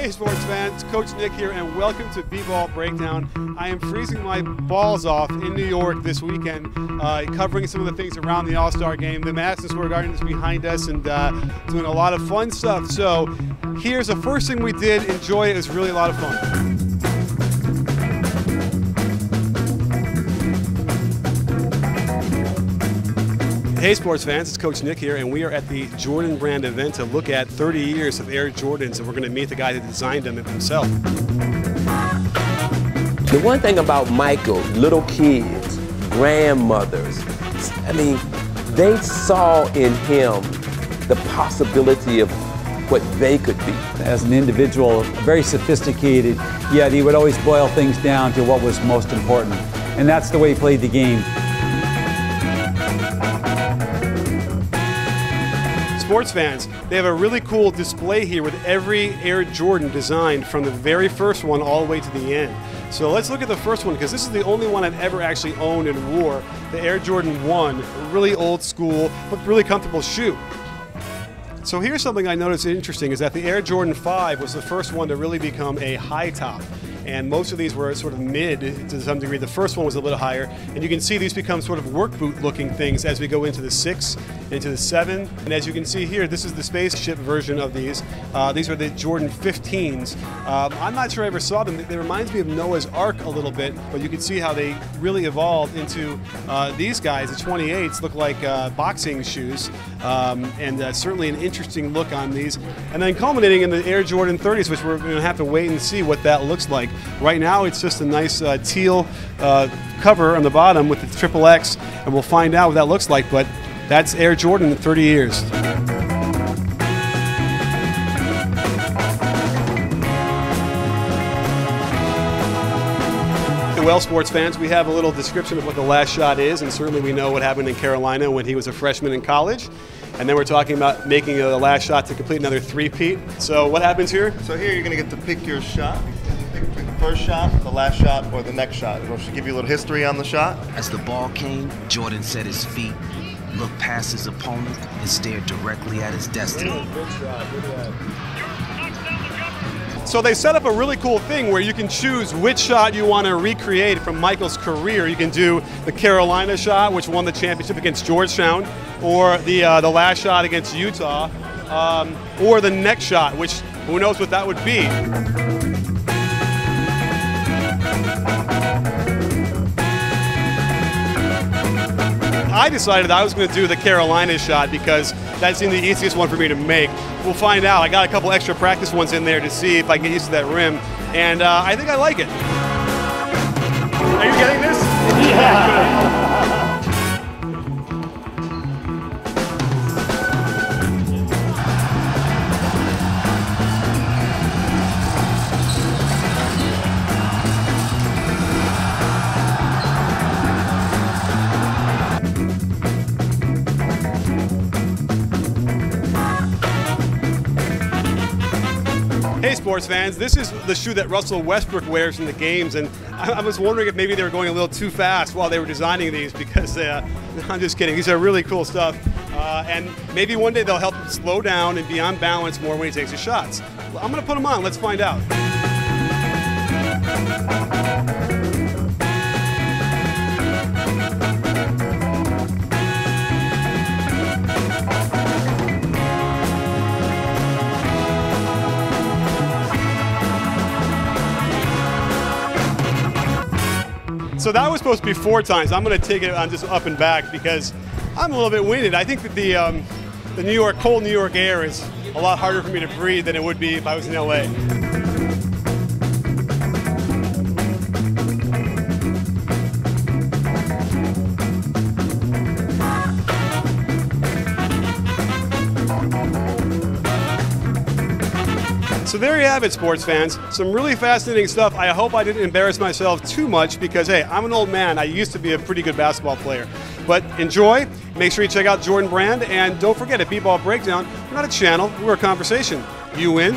Hey sports fans, Coach Nick here and welcome to BBallBreakdown. I am freezing my balls off in New York this weekend, covering some of the things around the All-Star Game. The Madison Square Garden is behind us and doing a lot of fun stuff. So here's the first thing we did. Enjoy it. It was really a lot of fun. Hey sports fans, it's Coach Nick here and we are at the Jordan Brand event to look at 30 years of Air Jordans, and we're going to meet the guy that designed them himself. The one thing about Michael, little kids, grandmothers, I mean, they saw in him the possibility of what they could be. As an individual, very sophisticated, yet he would always boil things down to what was most important. And that's the way he played the game. Sports fans, they have a really cool display here with every Air Jordan designed from the very first one all the way to the end. So let's look at the first one because this is the only one I've ever actually owned and wore. The Air Jordan 1, a really old school but really comfortable shoe. So here's something I noticed interesting is that the Air Jordan 5 was the first one to really become a high top. And most of these were sort of mid to some degree. The first one was a little higher. And you can see these become sort of work boot looking things as we go into the 6, into the 7. And as you can see here, this is the spaceship version of these. These are the Jordan 15s. I'm not sure I ever saw them. They reminds me of Noah's Ark a little bit, but you can see how they really evolved into these guys. The 28s look like boxing shoes. And certainly an interesting look on these. And then culminating in the Air Jordan 30s, which we're going to have to wait and see what that looks like. Right now it's just a nice teal cover on the bottom with the XXX, and we'll find out what that looks like, but that's Air Jordan in 30 years. Well, sports fans, we have a little description of what the last shot is, and certainly we know what happened in Carolina when he was a freshman in college. And then we're talking about making the last shot to complete another three-peat. So what happens here? So here you're going to get to pick your shot. Pick between the first shot, the last shot, or the next shot. It'll give you a little history on the shot. As the ball came, Jordan set his feet, looked past his opponent, and stared directly at his destiny. Good shot. Look at that. So they set up a really cool thing where you can choose which shot you want to recreate from Michael's career. You can do the Carolina shot, which won the championship against Georgetown, or the last shot against Utah, or the next shot, which who knows what that would be. I decided I was going to do the Carolina shot because that seemed the easiest one for me to make. We'll find out. I got a couple extra practice ones in there to see if I can get used to that rim, and I think I like it. Are you getting this? Yeah. Hey sports fans, this is the shoe that Russell Westbrook wears in the games, and I was wondering if maybe they were going a little too fast while they were designing these because, I'm just kidding, these are really cool stuff. And maybe one day they'll help him slow down and be on balance more when he takes his shots. I'm going to put them on, let's find out. So that was supposed to be 4 times. I'm going to take it on just up and back because I'm a little bit winded. I think that the cold New York air is a lot harder for me to breathe than it would be if I was in LA. So there you have it, sports fans. Some really fascinating stuff. I hope I didn't embarrass myself too much because, hey, I'm an old man. I used to be a pretty good basketball player. But enjoy. Make sure you check out Jordan Brand. And don't forget, at BBallBreakdown, we're not a channel. We're a conversation. You win.